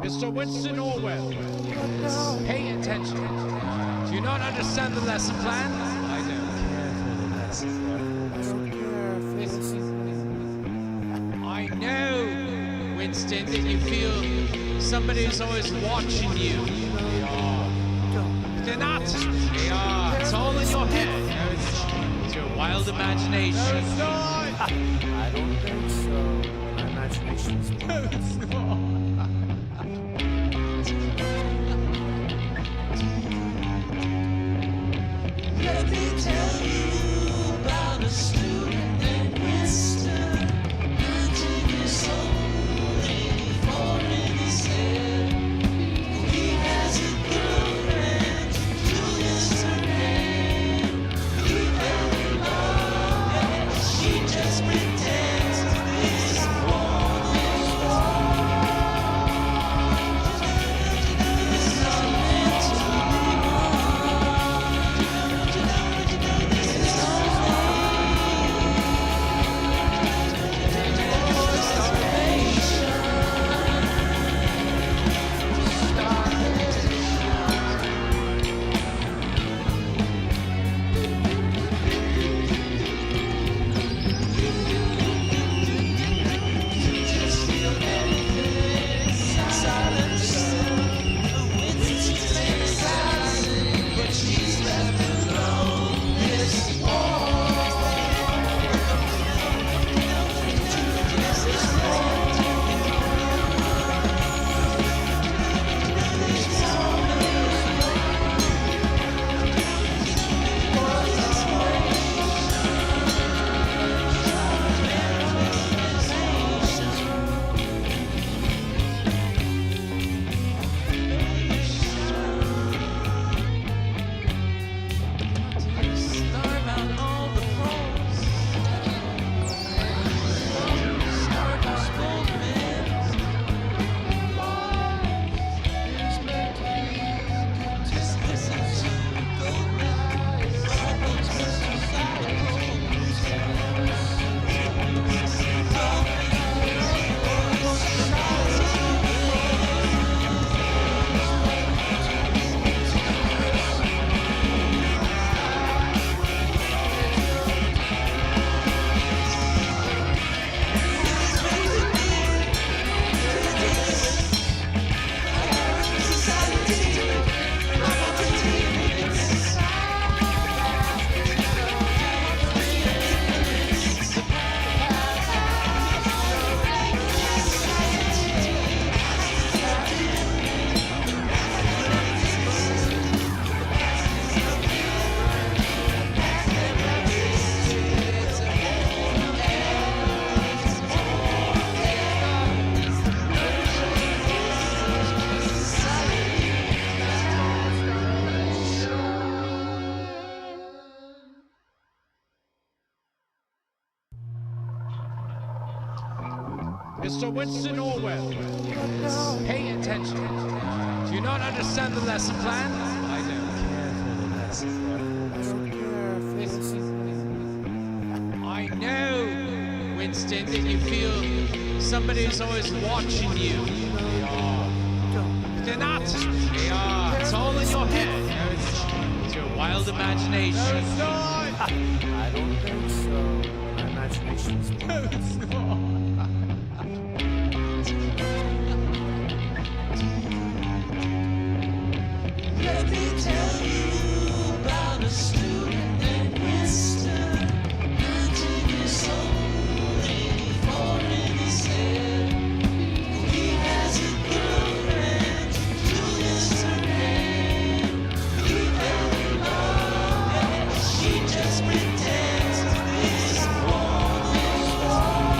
Mr. Winston Orwell, pay attention. Do you not understand the lesson plan? I don't care for the lesson plan. I know, Winston, that you feel somebody's always watching you. They're not. They are. It's all in your head. It's your wild imagination. I don't think so. My imagination's Let me tell you about a student named Winston. 19 years old, 84 in his head. He has a girlfriend, Julia's her name. He fell in love, and she just pretends this won't Mr. Winston Orwell, pay attention. Do you not understand the lesson plan? I don't care for the lesson plan. I know, Winston, that you feel somebody's always watching you. They're not. They are. It's all in your head. It's your wild imagination. I don't think so. My imagination's Let me tell you about a student named Winston. 19 years old, 84 in his head. He has a girlfriend, Julia's her name. He fell in love, and she just pretends this won't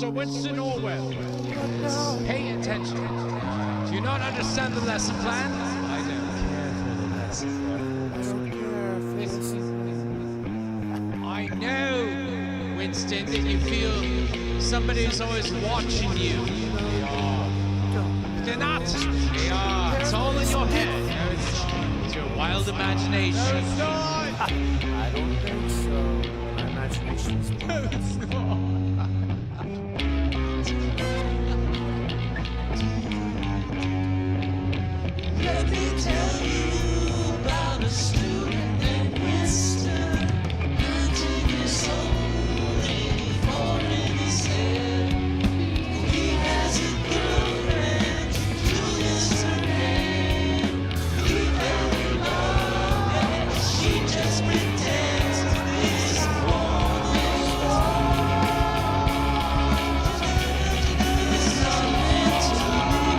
Mr. Winston Orwell, pay attention. Do you not understand the lesson plan? I don't care for the lesson. I don't care for the lesson. I know, Winston, that you feel somebody's always watching you. They're not. They are. It's all in your head. It's your wild imagination. I don't think so. My imagination's Let me tell you about a student named Winston. 19 years old, 84 in his head. He has a girlfriend, Julia's her name. He fell in love, and she just pretends this won't It's not meant to be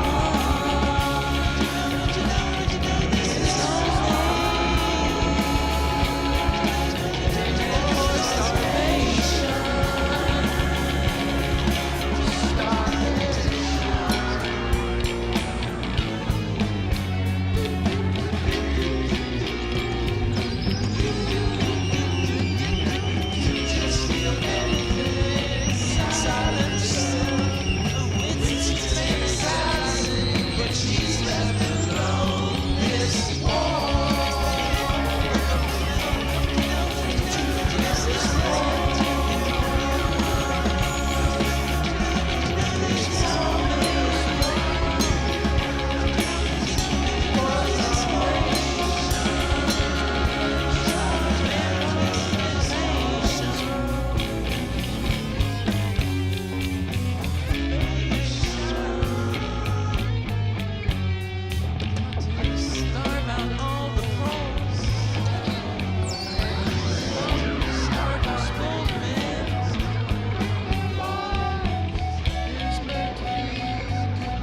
just feel anything. Silence, but she's left alone. This starve out all the pros. Starve out both men.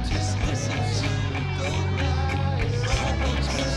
Just listen to golden eyes. Problems with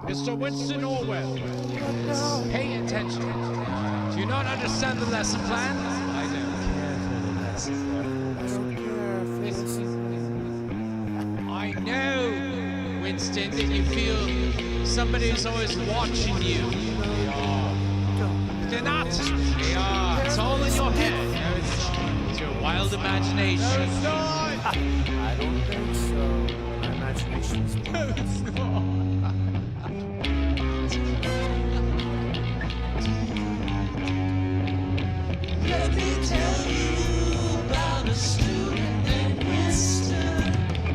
Mr. Winston Orwell, pay attention. Do you not understand the lesson plan? I don't care for the lesson. I don't care for the lesson. I know, Winston, that you feel somebody's always watching you. They're not. They are. It's all in your head. It's your wild imagination. I don't think so. My imagination's Let me tell you about a student named Winston.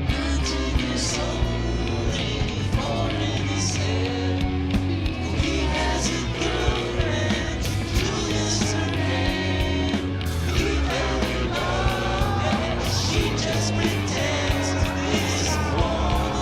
19 years old, 84 in his head. He has a girlfriend, Julia's her name. He fell in love, and she just pretends this won't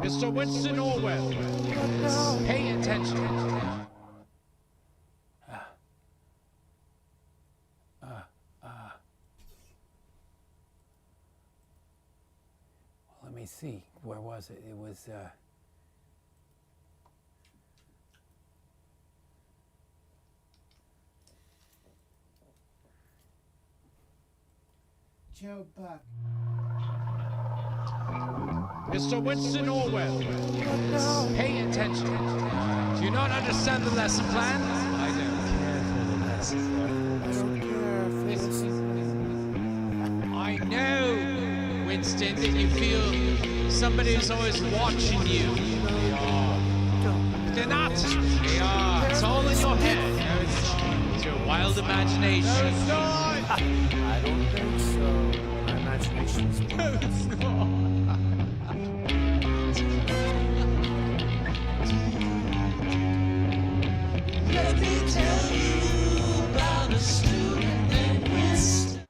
Mr. Winston Orwell, pay attention. Let me see. Where was it? It was. Joe Buck. Mr. Winston Orwell, pay attention. Do you not understand the lesson plan? I don't care for the lesson. I don't care for this. I know, Winston, that you feel somebody's always watching you. They're not. They are. It's all in your head. It's your wild imagination. I don't think so. My imagination's Let me tell you about a student named Winston.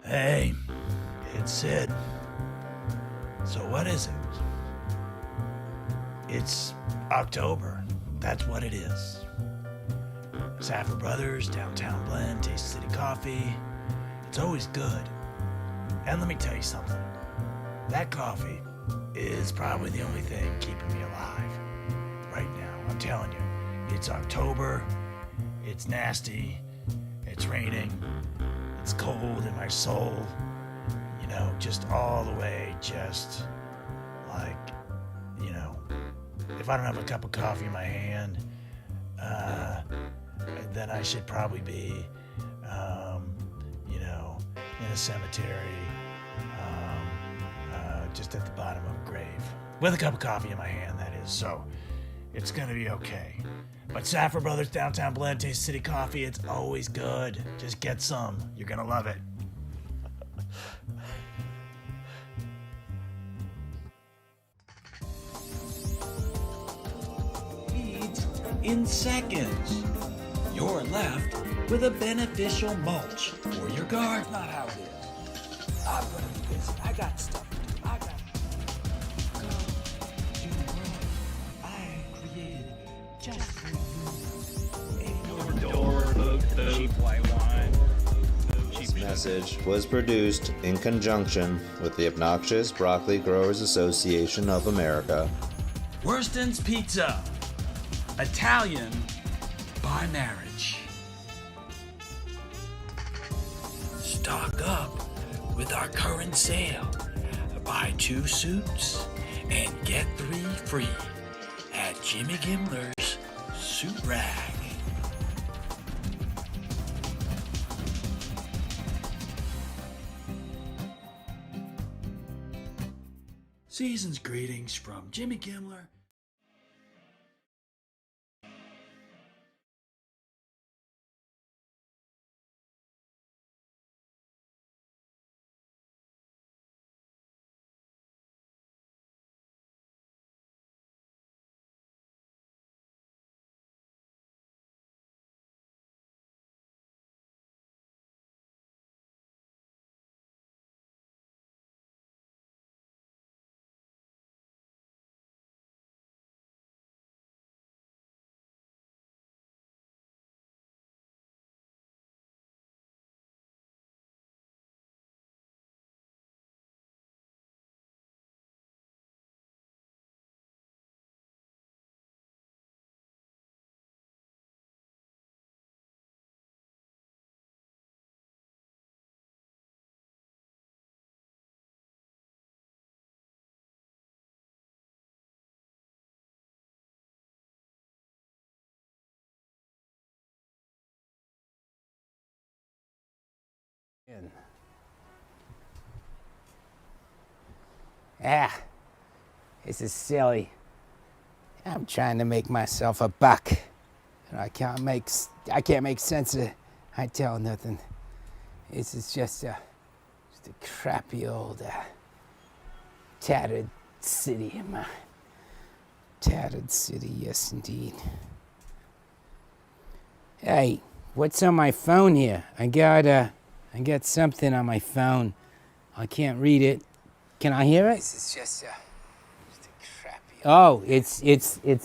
Hey, it's Sid. So what is it? It's October. That's what it is. Saffer Brothers, Downtown Blend, Taste City Coffee. It's always good. And let me tell you something. That coffee is probably the only thing keeping me alive right now. I'm telling you, it's October. It's nasty. It's raining. It's cold in my soul. You know, just all the way, just like, you know, if I don't have a cup of coffee in my hand, then I should probably be, you know, in a cemetery, just at the bottom of a grave. With a cup of coffee in my hand, that is. So, it's gonna be okay. But Saffer Brothers Downtown Blend Taste City Coffee, it's always good. Just get some. You're gonna love it. Feeds in seconds. You're left with a beneficial mulch for your garden. Not how it is. I'm gonna be busy. I got stuff to do. I got. I created just for you. Cheap white wine. This message was produced in conjunction with the Obnoxious Broccoli Growers Association of America. Worston's Pizza. Italian by marriage. Stock up with our current sale. Buy 2 suits and get 3 free at Jimmy Gimmler's Suit Rag. Season's greetings from Jimmy Gimmler. Ah, this is silly. I'm trying to make myself a buck, and I can't make sense of. I tell nothing. This is just a crappy old tattered city of mine. Tattered city, yes indeed. Hey, what's on my phone here? I got something on my phone. I can't read it. Can I hear it? This is just a crappy. Oh, it's.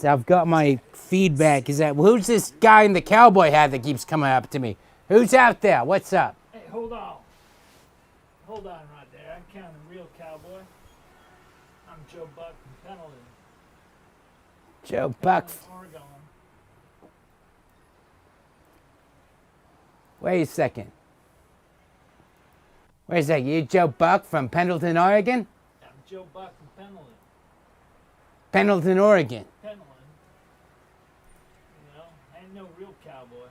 I've got my feedback. Is that who's this guy in the cowboy hat that keeps coming up to me? Who's out there? What's up? Hey, hold on. Hold on right there. I'm counting real cowboy. I'm Joe Buck from Pendleton. Joe Buck. Oregon. Wait a second. Wait a second. You Joe Buck from Pendleton, Oregon? I'm Joe Buck from Pendleton. Pendleton, Oregon. Pendleton. You know, I ain't no real cowboy.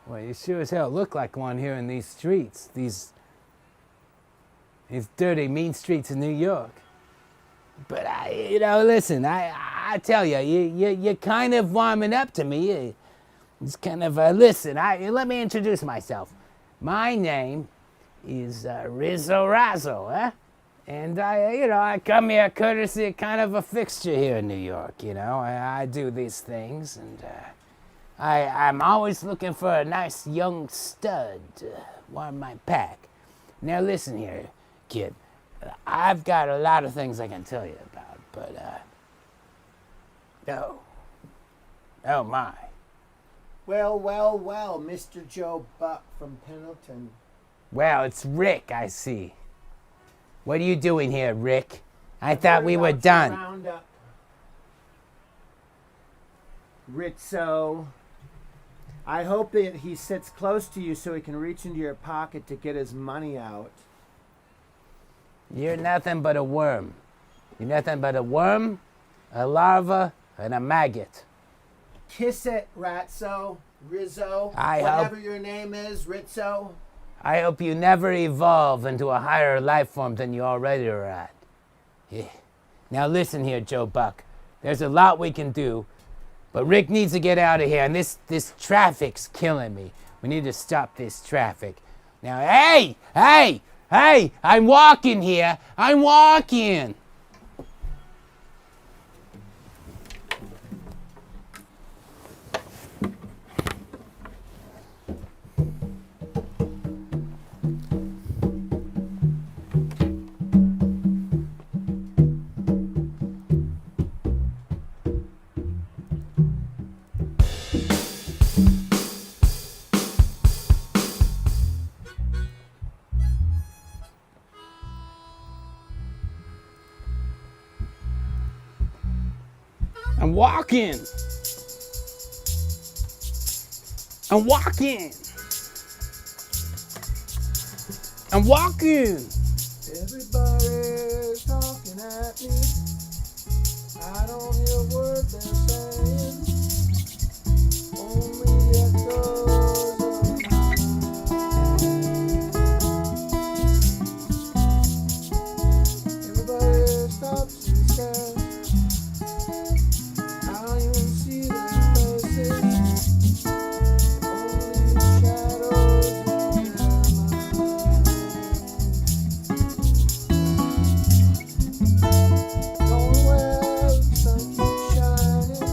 Well, you sure as hell look like one here in these streets. These dirty, mean streets of New York. But listen, I tell you, you're kind of warming up to me. It's kind of, listen, let me introduce myself. My name is Rizzo Razzo, huh? And I come here courtesy kind of a fixture here in New York, I do these things, and I'm always looking for a nice young stud to warm my pack. Now listen here, kid. I've got a lot of things I can tell you about, but oh my. Well, Mr. Joe Buck from Pendleton. Well, it's Rick, I see. What are you doing here, Rick? I thought we were done. Roundup. Rizzo. I hope that he sits close to you so he can reach into your pocket to get his money out. You're nothing but a worm. You're nothing but a worm, a larva, and a maggot. Kiss it, Ratso, Rizzo, I whatever hope- your name is, Rizzo. I hope you never evolve into a higher life form than you already are at. Yeah. Now listen here, Joe Buck. There's a lot we can do, but Rick needs to get out of here, and this traffic's killing me. We need to stop this traffic. Now, hey! I'm walking here. I'm walking. I'm walking. I'm walking. I'm walking. Everybody's talking at me. I don't hear a word they're saying. Only echoes of my mind. Everybody stops and stares. I don't even see their faces. Only shadows in their minds. Don't know where the sun keeps shining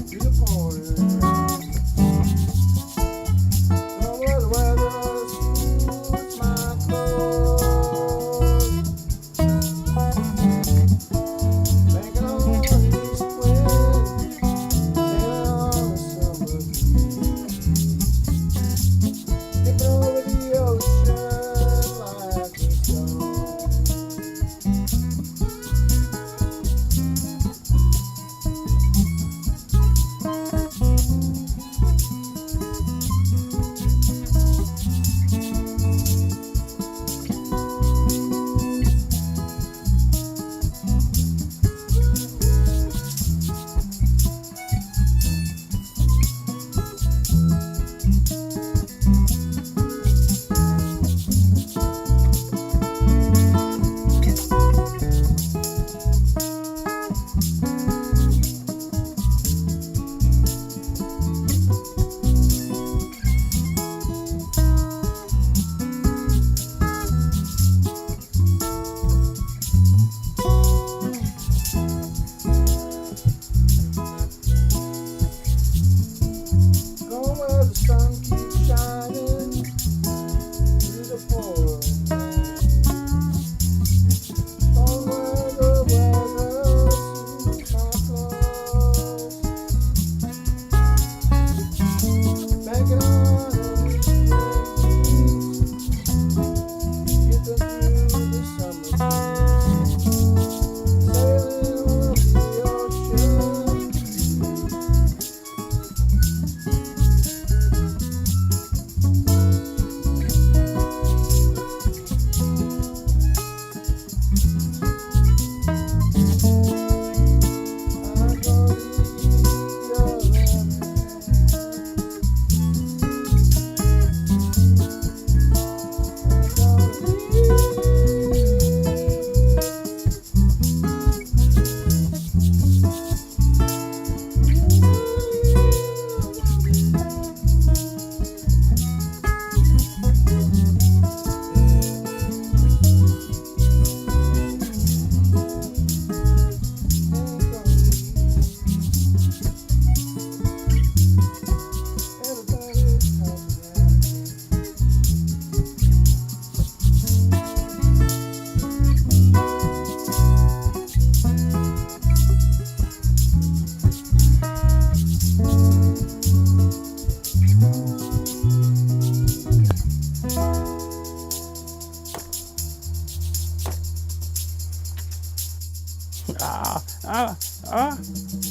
through the pouring rain.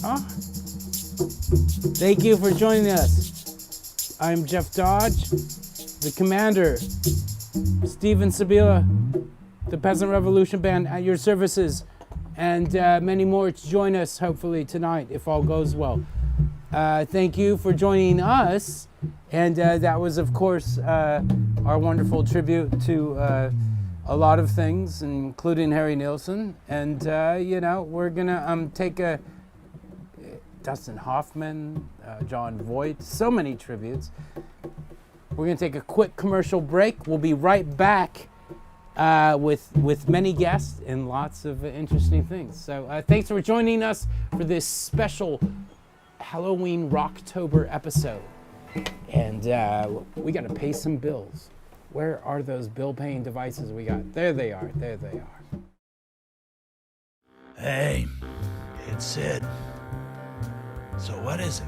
Huh? Thank you for joining us. I'm Jeff Dodge, the commander, Steven Sabila, the Peasant Revolution Band at your services, and many more to join us hopefully tonight if all goes well. Thank you for joining us, and that was of course our wonderful tribute to a lot of things, including Harry Nilsson, and you know, we're gonna take a Dustin Hoffman, John Voight, so many tributes. We're gonna take a quick commercial break. We'll be right back with many guests and lots of interesting things. So thanks for joining us for this special Halloween Roctober episode. And we gotta pay some bills. Where are those bill-paying devices we got? There they are, there they are. Hey, it's Sid. So what is it?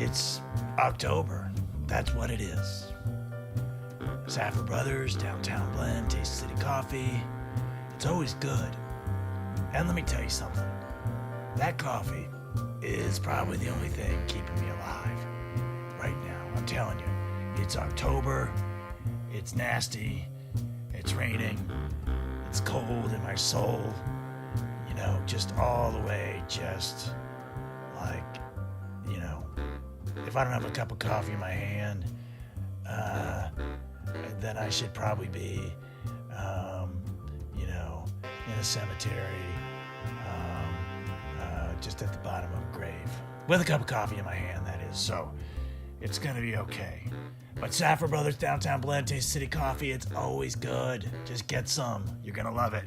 It's October. That's what it is. Afar Brothers, Downtown Blend, Taste City Coffee. It's always good. And let me tell you something. That coffee is probably the only thing keeping me alive right now. I'm telling you. It's October. It's nasty. It's raining. It's cold in my soul. You know, just all the way, just like, you know, if I don't have a cup of coffee in my hand, then I should probably be, you know, in a cemetery, just at the bottom of a grave. With a cup of coffee in my hand, that is. So, it's gonna be okay. But Afar Brothers Downtown Blend Taste City Coffee, it's always good. Just get some. You're gonna love it.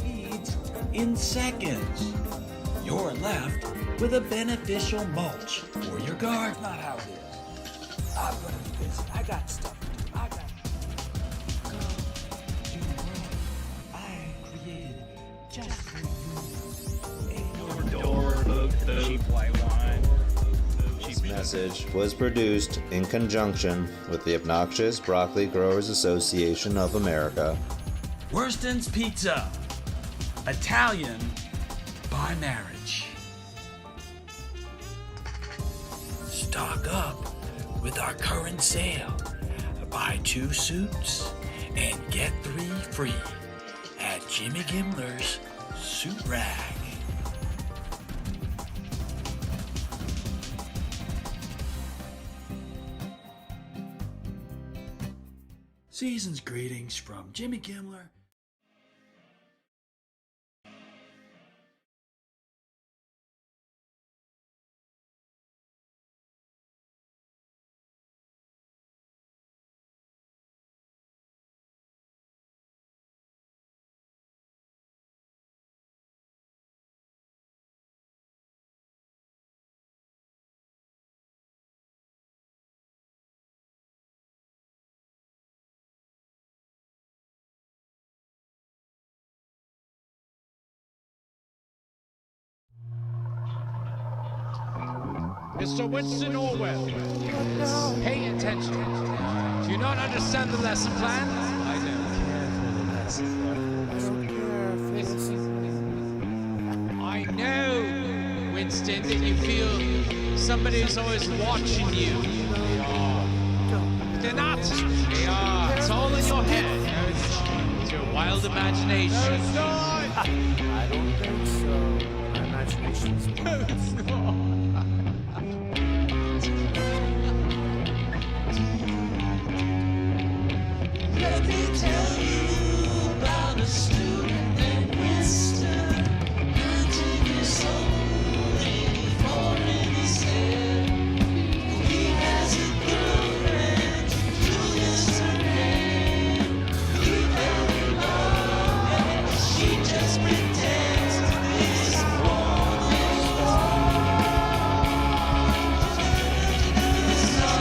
Weeds in seconds. You're left with a beneficial mulch for your garden. Not how it is. I'm gonna be busy. I got stuff to do. I got. This message was produced in conjunction with the Obnoxious Broccoli Growers Association of America. Worston's Pizza. Italian by marriage. Stock up with our current sale. Buy 2 suits and get 3 free at Jimmy Gimmler's Suit Rag. Season's greetings from Jimmy Gimmler. Mr. Winston Orwell, pay attention. Do you not understand the lesson plan? I don't. I know, Winston, that you feel somebody's always watching you. They are. They're not. They are. It's all in your head. It's your wild imagination. I don't think so. My imagination's Let me tell you about a student named Winston, 19 years old, 84 in his head. He has a girlfriend, Julia's her name. He fell in love and she just pretends this one is it's not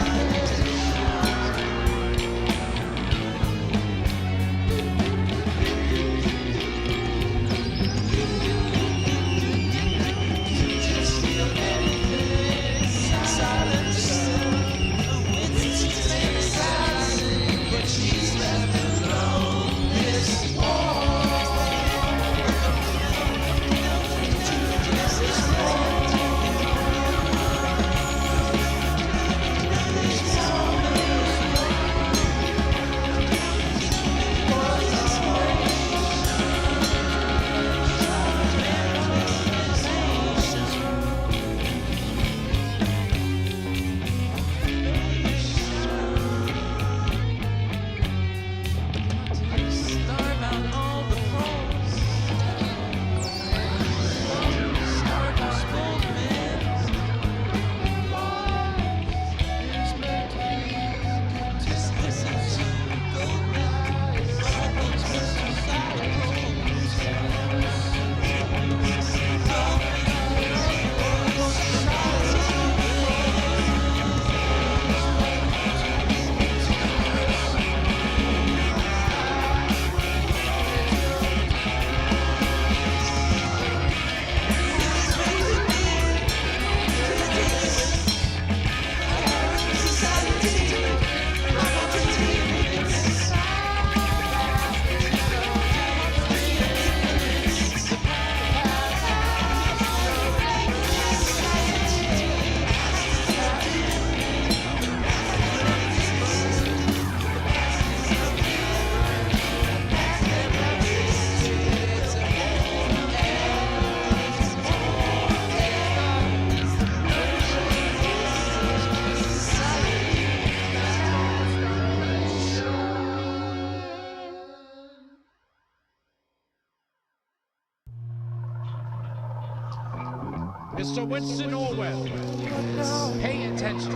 meant to be. Mr. Winston Orwell, pay attention.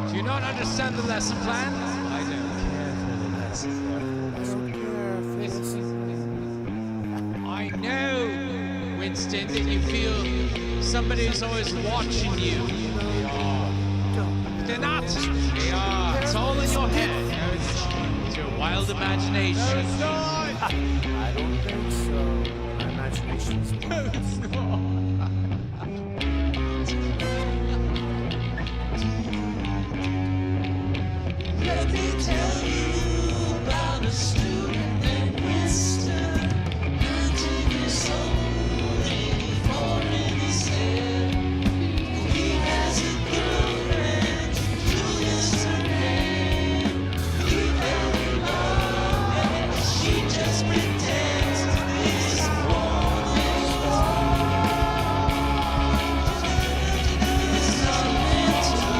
Do you not understand the lesson plan? I don't. I know, Winston, that you feel somebody's always watching you. They are. But they're not. They are. It's all in your head. It's your wild imagination. I don't think so. My imagination's Let me tell you about a student named Winston, 19 years old, 84 in his head. He has a girlfriend, Julia's her name. He fell in love, and she just pretends this morning. It's not meant to be.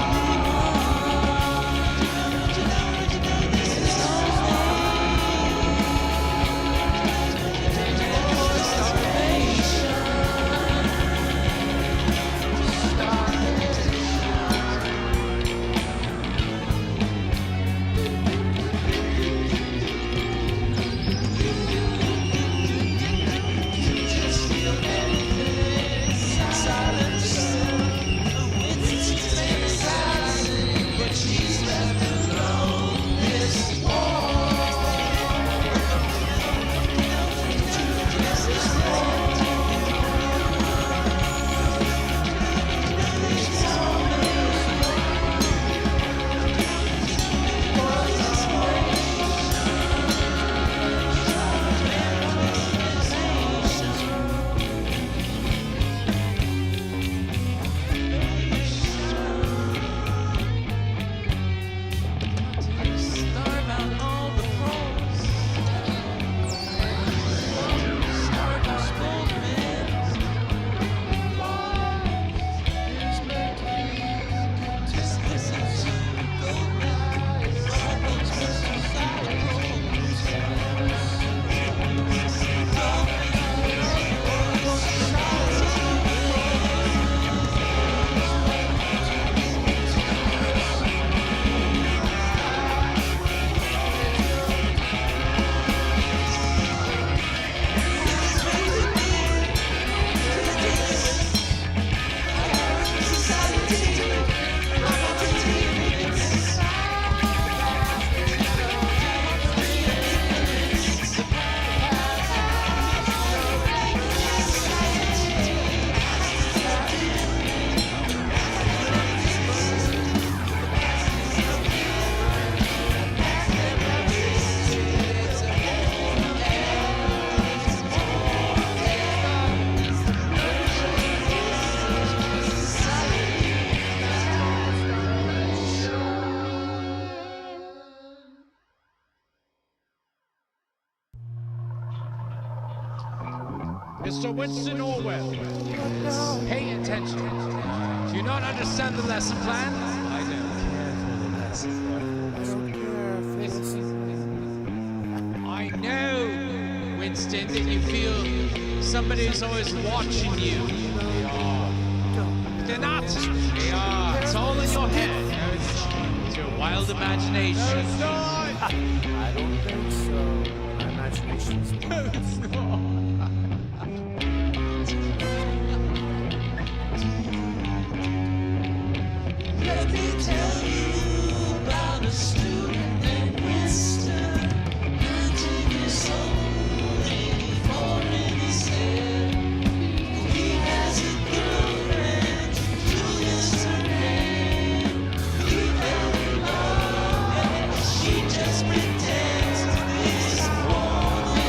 Mr. Winston Orwell, pay attention. Do you not understand the lesson plan? I don't. I know, Winston, that you feel somebody's always watching you. They are. But they're not. They are. It's all in your head. It's your wild imagination. I don't think so. My imagination's Let me tell you about a student named Winston, 19 years old, 84 in his head. He has a girlfriend, Julia's her name. He fell in love, and she just pretends this morning.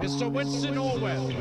Mr. Winston Orwell.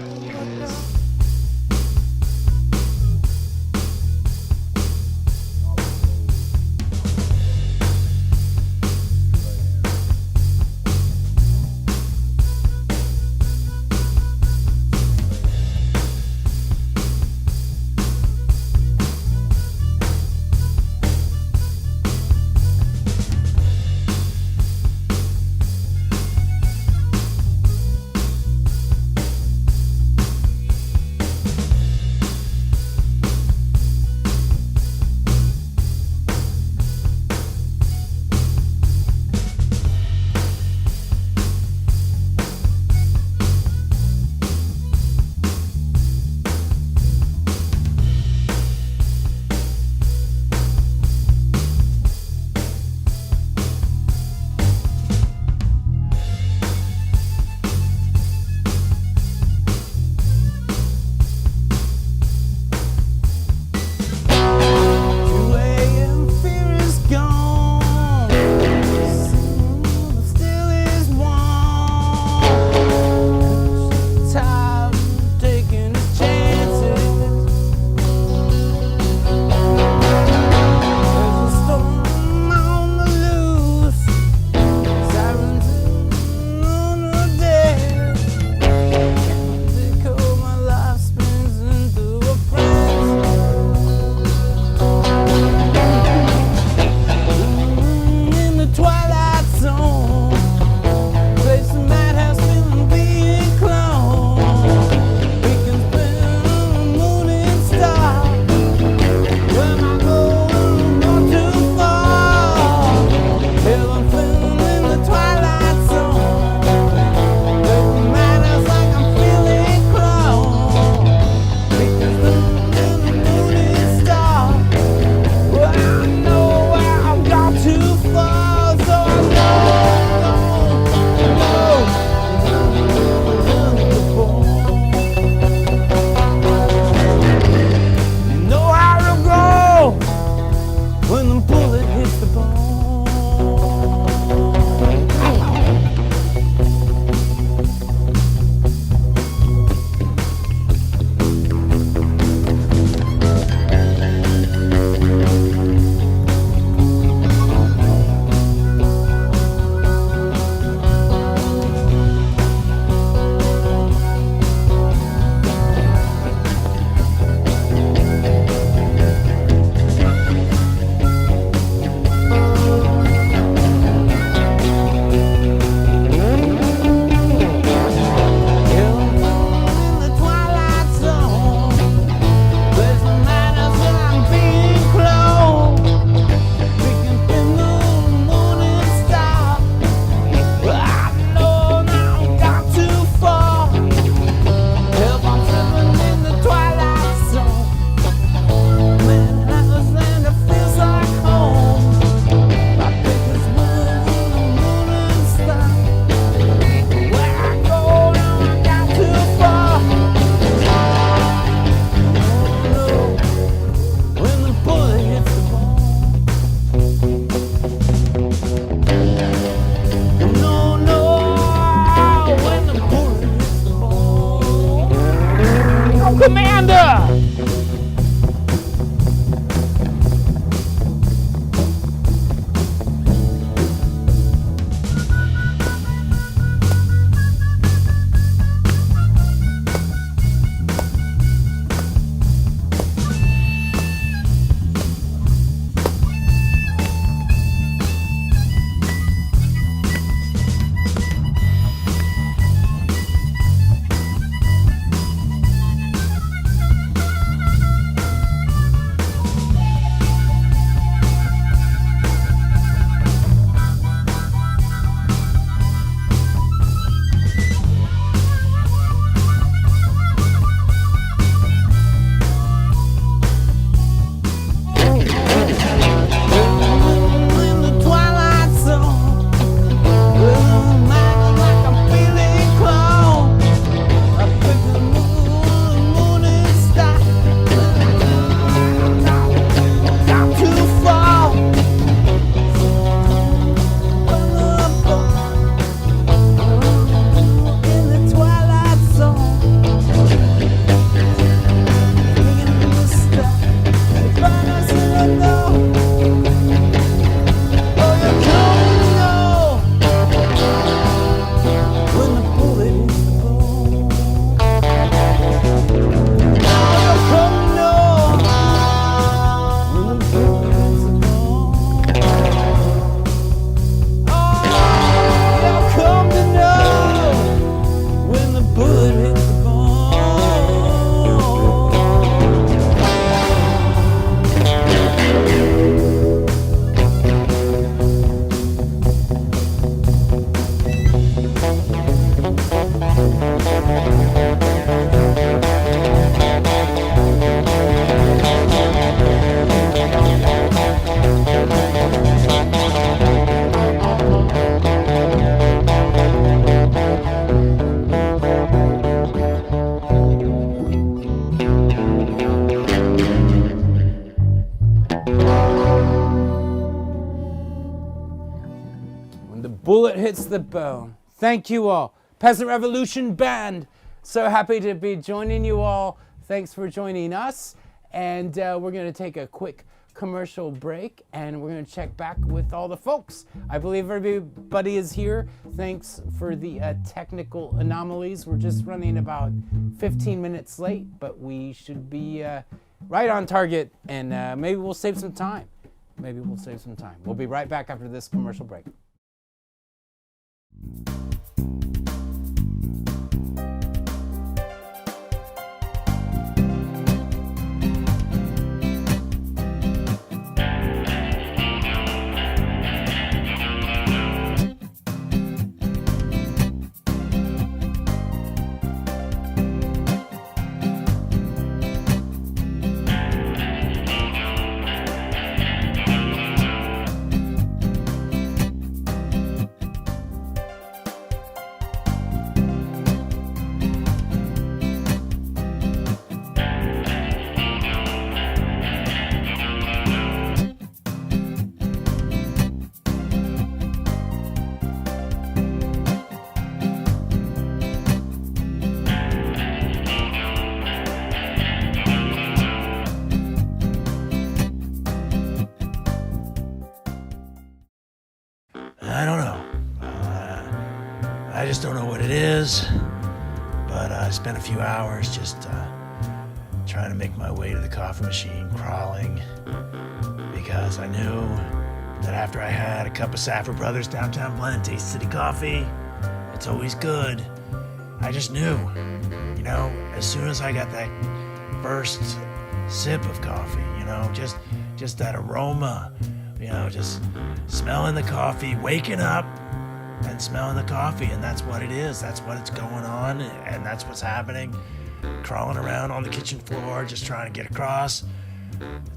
When the bullet hits the bone. Thank you all. Peasant Revolution Band. So happy to be joining you all. Thanks for joining us. And we're going to take a quick commercial break and we're going to check back with all the folks. I believe everybody is here. Thanks for the technical anomalies. We're just running about 15 minutes late, but we should be right on target and maybe we'll save some time. We'll be right back after this commercial break. I don't know. I just don't know what it is. But I spent a few hours just trying to make my way to the coffee machine, crawling, because I knew that after I had a cup of Saffer Brothers Downtown Blend Taste City coffee, it's always good. I just knew, you know, as soon as I got that first sip of coffee, you know, just that aroma, you know, just smelling the coffee, waking up and smelling the coffee, and that's what it is. That's what it's going on, and that's what's happening. Crawling around on the kitchen floor, just trying to get across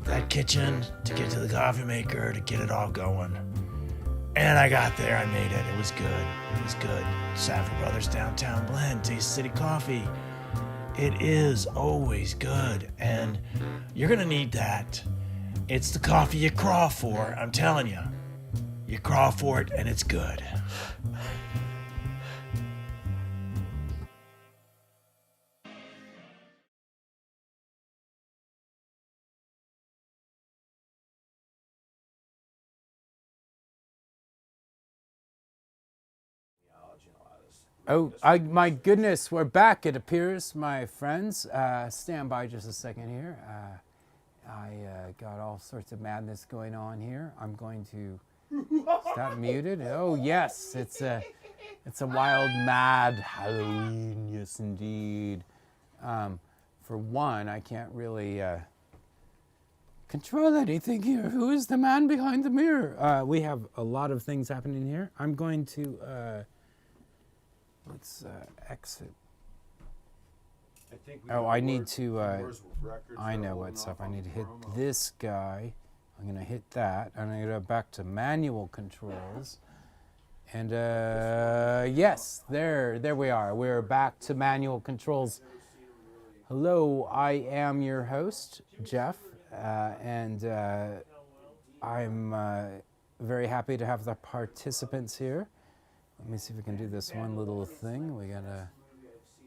that kitchen to get to the coffee maker to get it all going. And I got there, I made it. It was good. It was good. Saffer Brothers Downtown Blend, Taste City Coffee. It is always good, and you're gonna need that. It's the coffee you crawl for, I'm telling you. You crawl for it, and it's good. Oh, my goodness, we're back, it appears, my friends. Stand by just a second here. I got all sorts of madness going on here. I'm going to stop muted. Oh, yes, it's a wild, mad Halloween, yes, indeed. For one, I can't really control anything here. Who is the man behind the mirror? We have a lot of things happening here. I'm going to... let's exit. I need to, I know what's up. I need to hit this guy. I'm going to hit that. I'm going to go back to manual controls. And yes, there we are. We're back to manual controls. Hello, I am your host, Jeff. And I'm very happy to have the participants here. Let me see if we can do this one little thing. We gotta...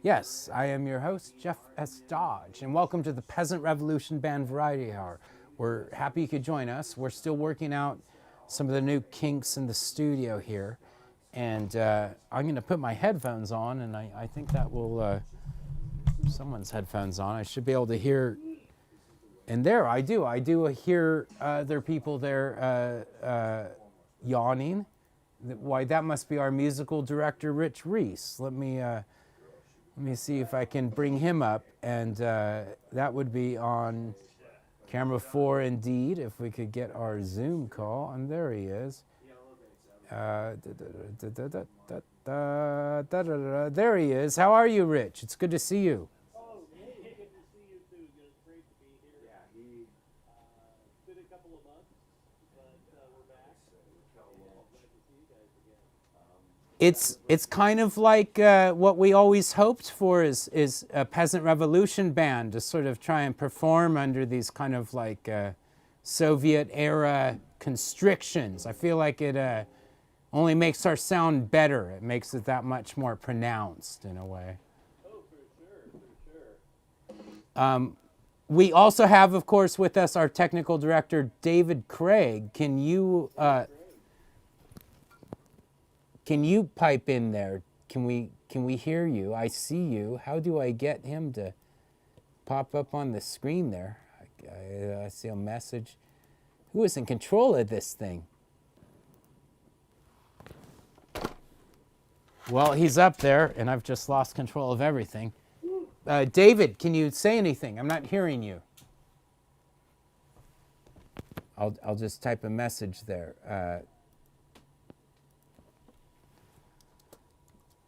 Yes, I am your host, Jeff S. Dodge, and welcome to the Peasant Revolution Band Variety Hour. We're happy you could join us. We're still working out some of the new kinks in the studio here, and I'm gonna put my headphones on, and I think that will... someone's headphones on. I should be able to hear... And there, I do hear there are people there yawning. Why, that must be our musical director, Rich Reese. Let me see if I can bring him up, and that would be on camera 4 indeed, if we could get our Zoom call, and there he is. There he is. How are you, Rich? It's good to see you. it's kind of like what we always hoped for is a peasant revolution band to sort of try and perform under these kind of like Soviet era constrictions. I feel like it only makes our sound better. It makes it that much more pronounced in a way. We also have, of course, with us our technical director, David Craig. Can you pipe in there? Can we hear you? I see you. How do I get him to pop up on the screen there? I see a message. Who is in control of this thing? Well, he's up there, and I've just lost control of everything. David, can you say anything? I'm not hearing you. I'll just type a message there.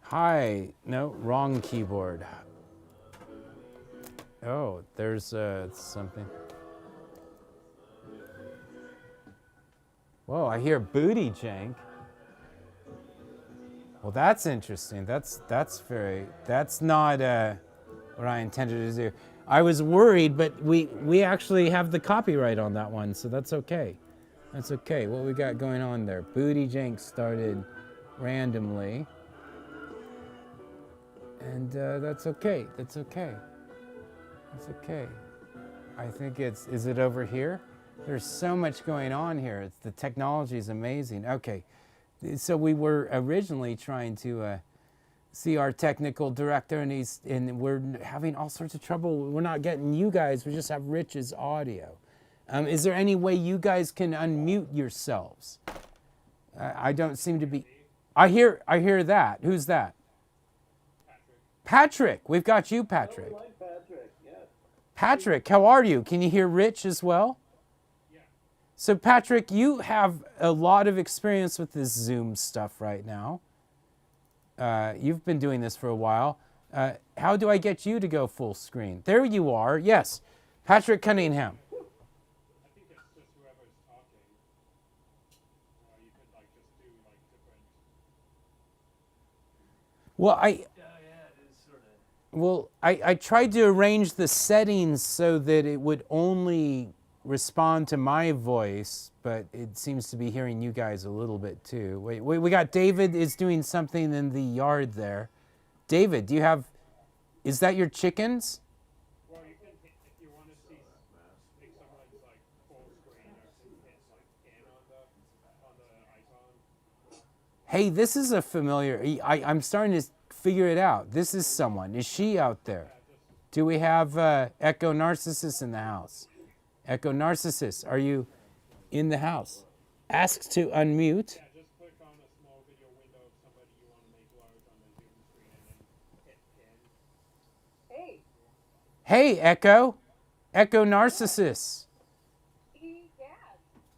Hi. No, wrong keyboard. Oh, there's something. Whoa, I hear booty jank. Well, that's interesting. That's not what I intended to do. I was worried, but we actually have the copyright on that one, so that's okay. That's okay. What we got going on there? Booty jank started randomly. And that's okay. That's okay. That's okay. I think is it over here? There's so much going on here. The technology is amazing. Okay. So we were originally trying to see our technical director, and we're having all sorts of trouble. We're not getting you guys. We just have Rich's audio. Is there any way you guys can unmute yourselves? I don't seem to be. I hear that. Who's that? Patrick. We've got you, Patrick. Patrick, how are you? Can you hear Rich as well? So Patrick, you have a lot of experience with this Zoom stuff right now. You've been doing this for a while. How do I get you to go full screen? There you are. Yes, Patrick Cunningham. I think it's just whoever's talking. You could like just do like different. Well, Yeah, it is sort of. Well, I tried to arrange the settings so that it would only respond to my voice, but it seems to be hearing you guys a little bit too. Wait, we got David is doing something in the yard there. David, do you have, is that your chickens? Well, you can if you want to see make someone's like full screen or hit like in on the icon. Hey, this is a familiar, I'm starting to figure it out. This is someone. Is she out there? Do we have Echo Narcissus in the house? Echo Narcissus, are you in the house? Ask to unmute. Yeah, just click on a small video window of somebody you want to make large on the Zoom screen and then hit pin. Hey, Echo. Echo Narcissus.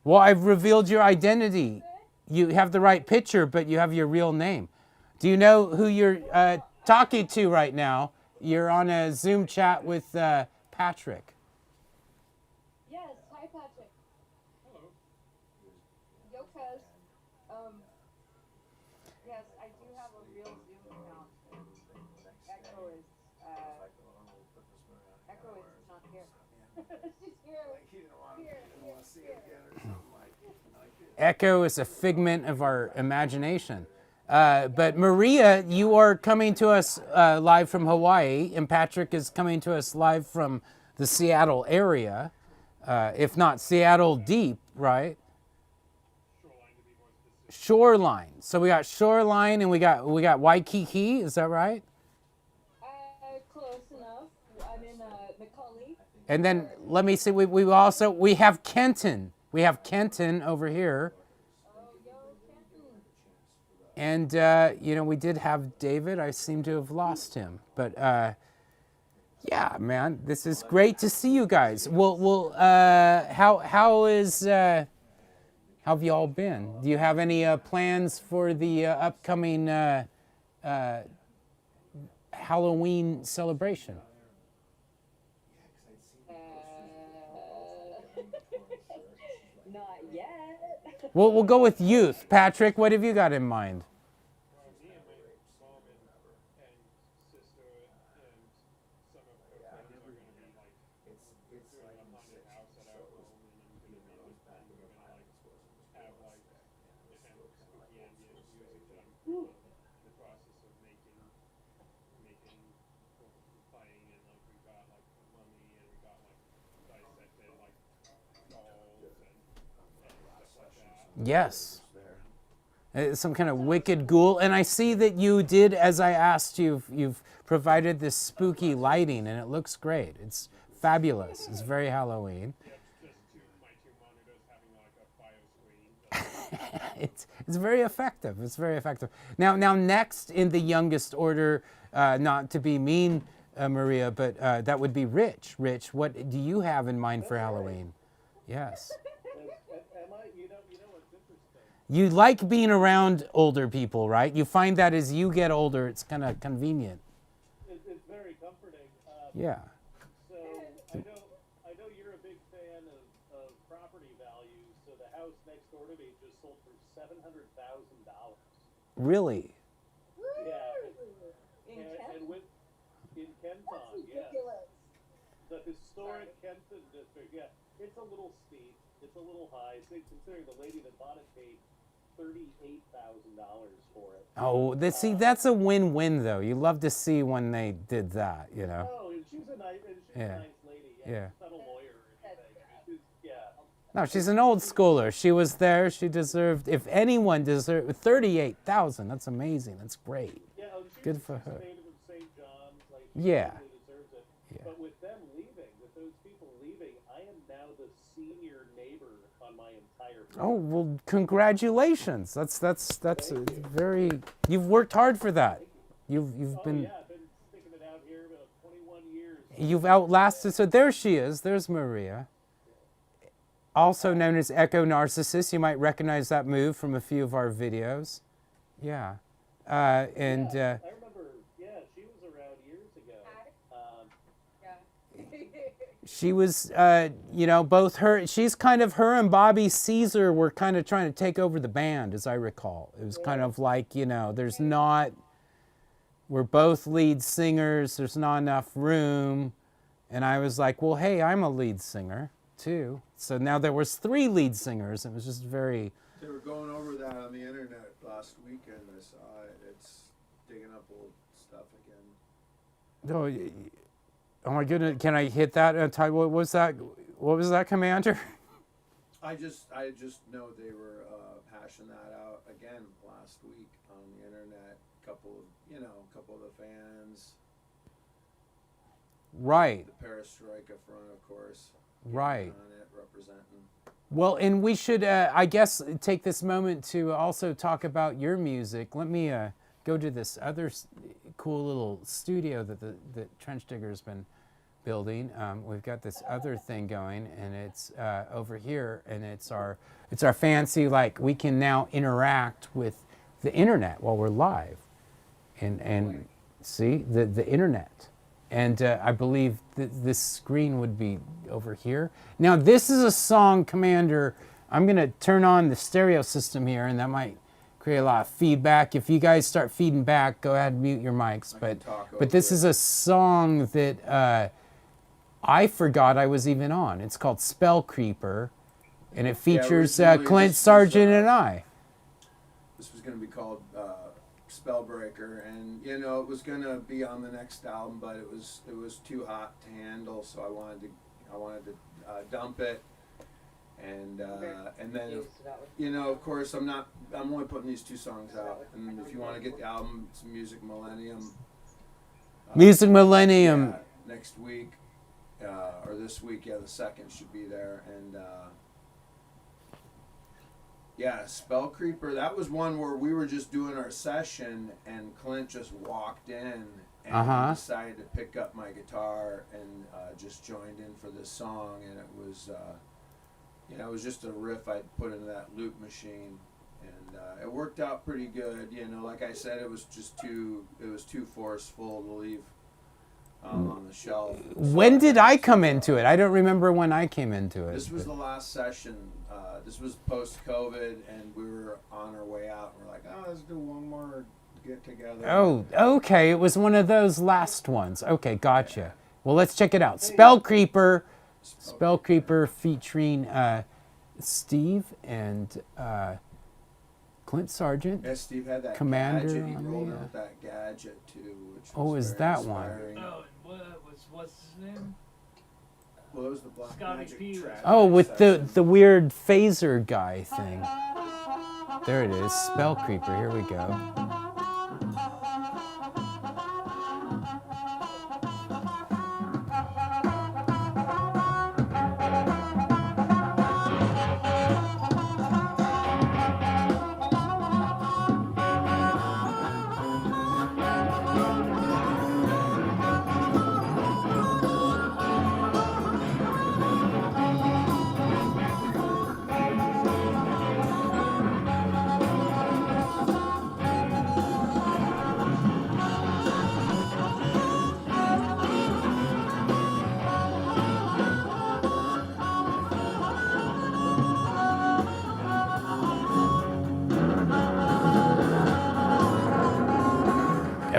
Well, I've revealed your identity. You have the right picture, but you have your real name. Do you know who you're talking to right now? You're on a Zoom chat with Patrick. Yes, hi Patrick. Hello. Yo, cuz. Yes, I do have a real Zoom account. Echo is not here. She's here. Echo is a figment of our imagination. But Maria, you are coming to us live from Hawaii, and Patrick is coming to us live from the Seattle area, if not Seattle deep, right? Shoreline. So we got Shoreline, and we got Waikiki. Is that right? Close enough. I'm in Macaulay. And then let me see. We have Kenton. We have Kenton over here. And, we did have David. I seem to have lost him. But, yeah, man, this is great to see you guys. How have you all been? Do you have any plans for the upcoming Halloween celebration? Not yet. We'll go with youth. Patrick, what have you got in mind? Me, Yes. Some kind of wicked ghoul. And I see that you did, as I asked you, you've provided this spooky lighting, and it looks great. It's fabulous. It's very Halloween. My two monitors having like a bio screen. It's very effective. It's very effective. Now next in the youngest order, not to be mean, Maria, but that would be Rich. Rich, what do you have in mind for Halloween? Yes. You know what's interesting? You like being around older people, right? You find that as you get older, it's kind of convenient. It's very comforting. Yeah. So I know you're a big fan of property values. So the house next door to me just sold for $700,000. Really? Yeah. And with in Kenton, yes. The historic Kenton district, yeah. It's a little steep. It's a little high. Considering the lady that bought it paid $38,000 for it. Oh, that's a win-win though. You love to see when they did that, you know. Oh, and she's a nice lady. Yeah. She's not a lawyer or anything. No, she's an old schooler. She was there. She deserved. If anyone deserved 38,000, that's amazing. That's great. Yeah, Good for her. Native of St. John's, like, Yeah. She deserves it. Yeah. But with them leaving, with those people leaving, I am now the senior neighbor on my entire block. Oh well, congratulations. That's a very. You've worked hard for that. You've been. Yeah, I've been sticking it out here about 21 years. You've outlasted. So there she is. There's Maria. Also known as Echo Narcissus. You might recognize that move from a few of our videos. Yeah. I remember, she was around years ago. She was, both her, she's kind of, her and Bobby Caesar were kind of trying to take over the band, as I recall. It was kind of like, there's not, we're both lead singers, there's not enough room. And I was like, well, hey, I'm a lead singer, too. So now there was 3 lead singers. It was just very... They were going over that on the internet last weekend. I saw it. It's digging up old stuff again. Oh my goodness! Can I hit that? What was that? What was that, Commander? I just know they were hashing that out again last week on the internet. A couple of the fans. Right. The Perestroika front, of course. Right. On it, representing. Well, and we should, I guess, take this moment to also talk about your music. Let me go to this other cool little studio that Trench Digger's been building. We've got this other thing going, and it's over here, and it's our fancy, like, we can now interact with the internet while we're live, and see the internet. And I believe this screen would be over here. Now, this is a song, Commander. I'm going to turn on the stereo system here, and that might create a lot of feedback. If you guys start feeding back, go ahead and mute your mics. But this is a song that I forgot I was even on. It's called Spell Creeper, and it features Clint Sargent and I. This was going to be called Spellbreaker, and it was going to be on the next album, but it was too hot to handle, so I wanted to dump it, and then of course I'm only putting these 2 songs out, and if you want to get the album, it's Music Millennium. Music Millennium. Next week, or this week, the 2nd should be there, and Spell Creeper, that was one where we were just doing our session and Clint just walked in and decided to pick up my guitar and just joined in for this song, and it was just a riff I'd put into that loop machine, and it worked out pretty good. Like I said, it was too forceful to leave on the shelf. When did I come into it? I don't remember when I came into it. This was the last session. This was post-COVID, and we were on our way out. And we're like, let's do one more get together. Oh, okay. It was one of those last ones. Okay, gotcha. Yeah. Well, let's check it out. Spell Creeper featuring Steve and Clint Sargent. Yeah, Steve had that Commander gadget. He rolled out that gadget too, which is was that inspiring. one? Oh, what's his name? Well, it was the Black Scotty Magic P. track. Oh, with the weird phaser guy thing. There it is, Spell Creeper. Here we go.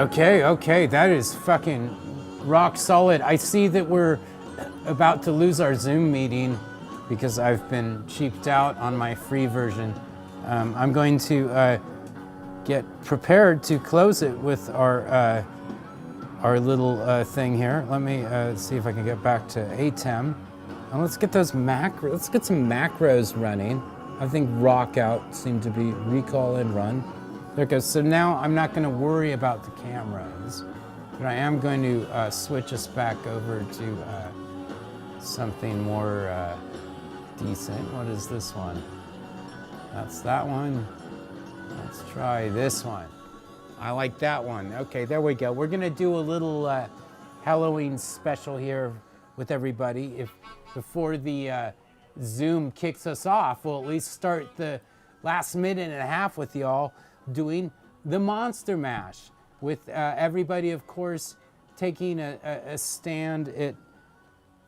Okay, that is fucking rock solid. I see that we're about to lose our Zoom meeting because I've been cheaped out on my free version. I'm going to get prepared to close it with our little thing here. Let me see if I can get back to ATEM. And let's get those let's get some macros running. I think rock out seemed to be recall and run. There it goes. So now I'm not going to worry about the cameras, but I am going to switch us back over to something more decent. What is this one? That's that one. Let's try this one. I like that one. Okay, there we go. We're going to do a little Halloween special here with everybody. Before the Zoom kicks us off, we'll at least start the last minute and a half with y'all doing the Monster Mash with everybody, of course, taking a stand at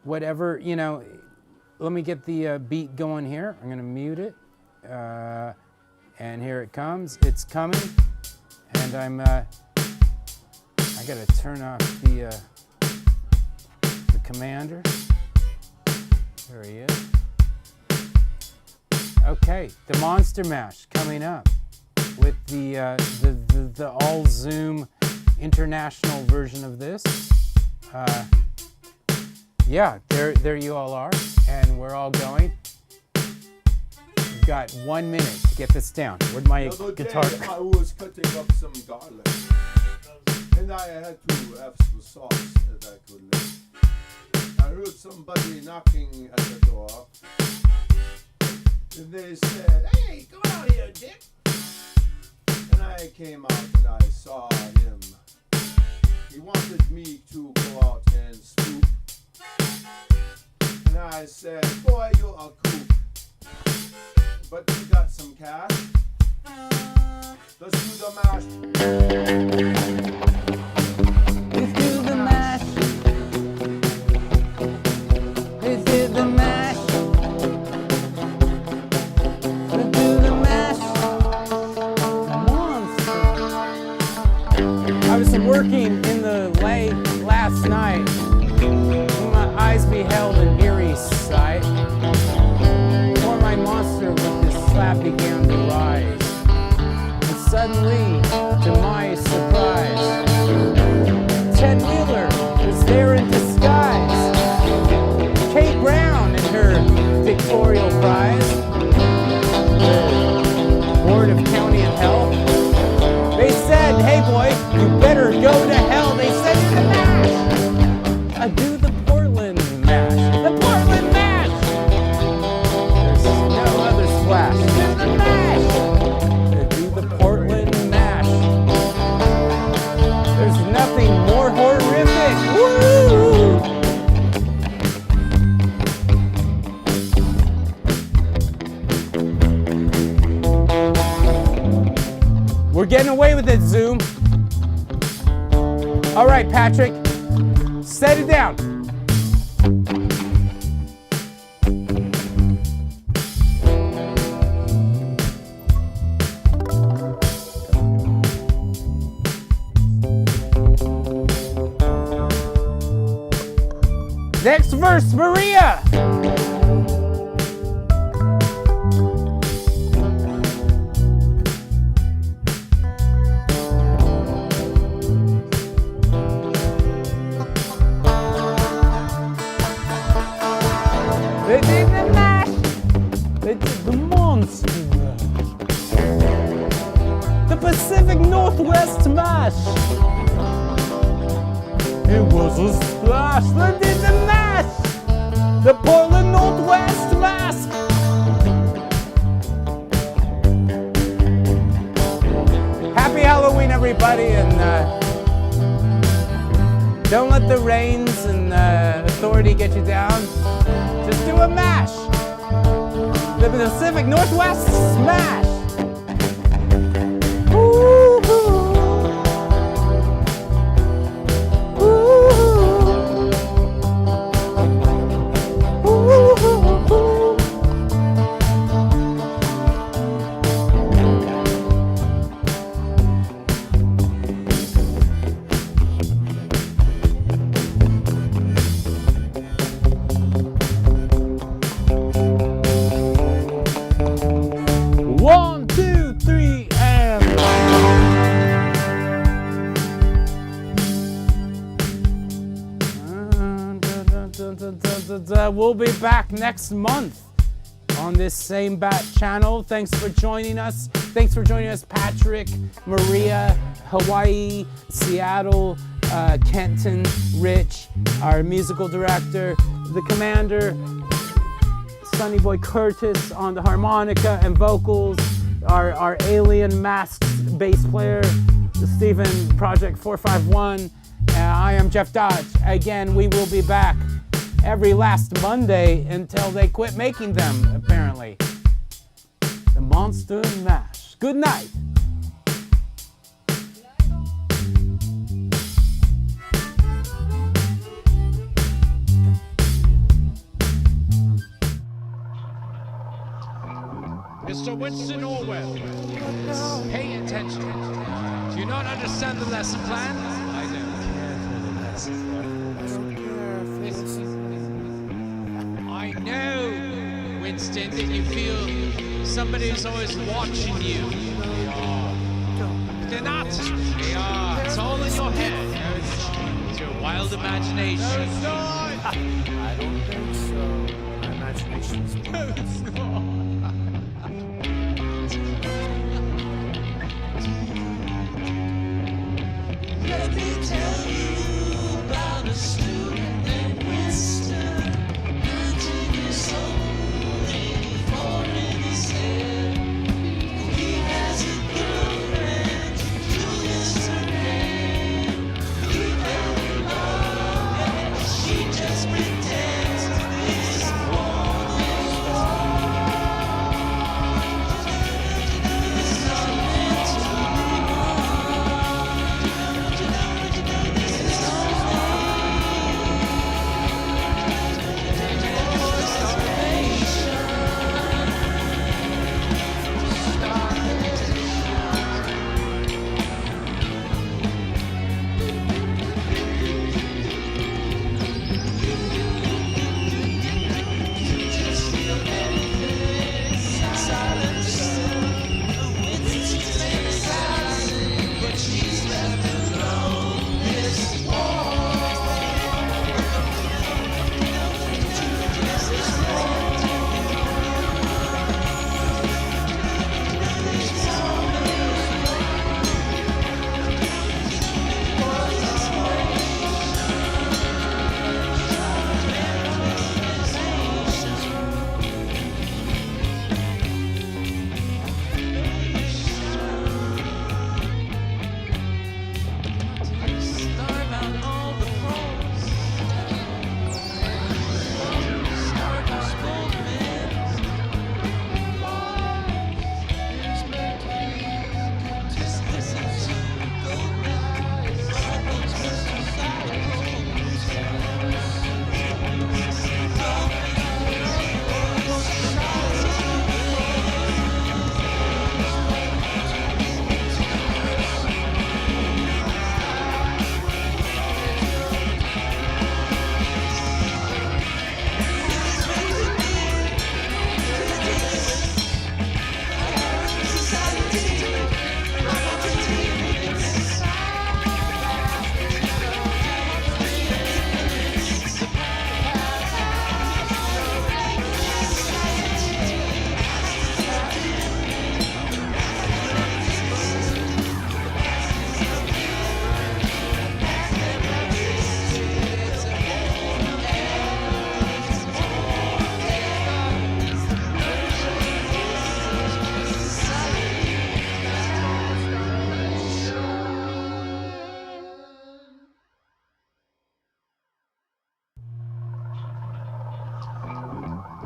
whatever, you know. Let me get the beat going here. I'm going to mute it. And here it comes. It's coming. And I got to turn off the commander. There he is. Okay, the Monster Mash coming up with the all Zoom international version of this. Yeah, there you all are, and we're all going. We've got 1 minute to get this down. Where'd my guitar? I was cutting up some garlic, and I had to have some sauce that I could lick. I heard somebody knocking at the door, and they said, "Hey, come out here, Dick." And I came out and I saw him. He wanted me to go out and scoop. And I said, "Boy, you're a kook. But you got some cash. Let's do the mash." Let's do the mash. Let's do the mash. Let's do the mash. I was working in the lake last night when my eyes beheld an eerie sight. Before my monster with his slab began to rise. And suddenly, to my surprise, Ted Wheeler was there in disguise. Kate Brown and her pictorial prize. The Board of County and Health. They said, "Hey boy, you better go to hell." They said, "The mash." I do the Portland mash. The Portland mash. There's no other splash. Do the mash. I do the Portland mash. There's nothing more horrific. Woo! We're getting away with it, Zoom. All right, Patrick, set it down. Next verse, Maria. They did the mash. They did the monster mash. Pacific Northwest smash. It was a splash that did the mash. The Portland Northwest mask. Happy Halloween, everybody, and don't let the reins and authority get you down. Just do a mash. The Pacific Northwest smash. We'll be back next month on this same Bat channel. Thanks for joining us. Thanks for joining us, Patrick, Maria, Hawaii, Seattle, Kenton, Rich, our musical director, the commander, Sonny Boy Curtis on the harmonica and vocals, our alien masked bass player, Stephen Project 451. I am Jeff Dodge. Again, we will be back every last Monday until they quit making them, apparently. The Monster Mash. Good night. Mr. Winston Orwell, pay attention. Do you not understand the lesson plan? I know, Winston, that you feel somebody's always watching you. They are. They're not. They are. It's all in your head. It's your wild imagination. I don't think so. My imagination's Let me tell you about a student named Winston. 19 years old, 84 in his head. He has a girlfriend, Julia's her name. He fell in love, and she just pretends.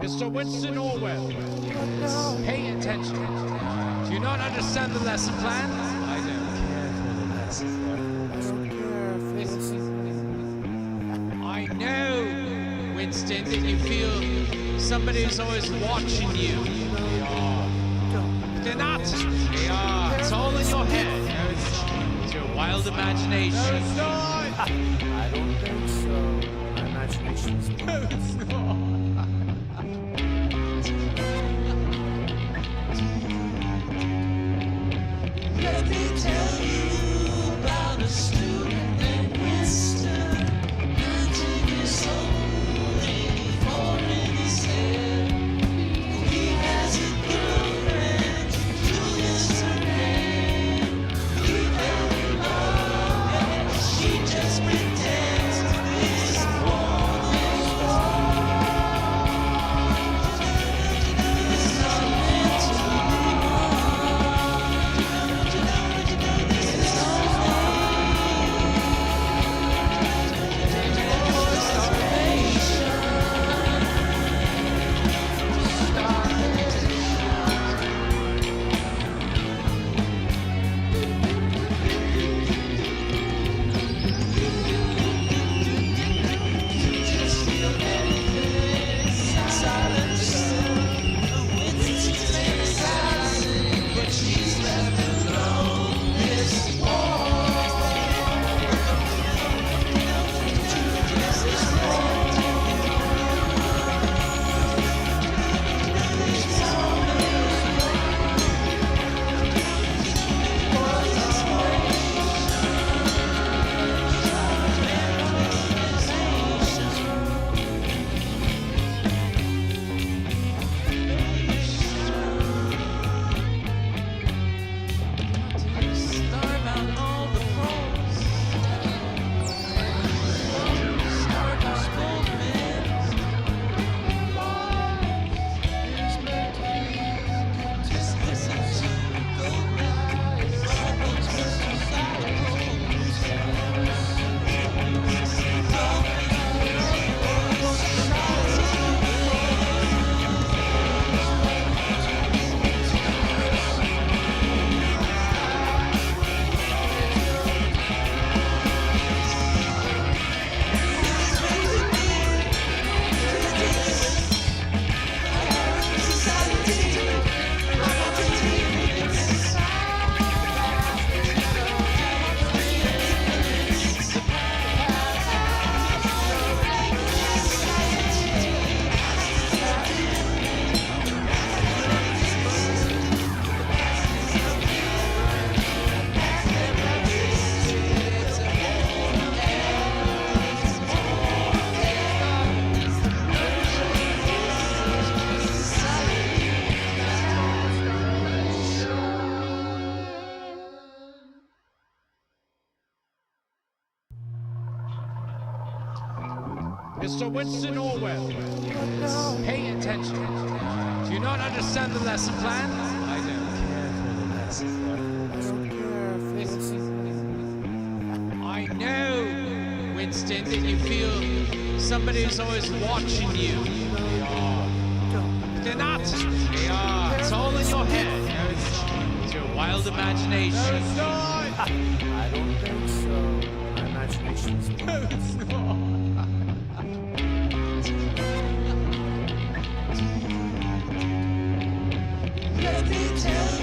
Mr. Winston Orwell, pay attention. Do you not understand the lesson plan? I don't care for the lesson plan. I know, Winston, that you feel somebody's always watching you. They are. They're not. They are. It's all in your head. It's your wild imagination. I don't think so. My imagination's Let me tell you about a student named Winston. 19 years old, 84 in his head. He has a girlfriend, Julia's her name. He fell in love, and she just pretends this woman is Mr. Winston Orwell, pay attention. Do you not understand the lesson plan? I don't care for the lesson plan. I know, Winston, that you feel somebody's always watching you. They are. They're not. They are. It's all in your head. It's your wild imagination. I don't think so.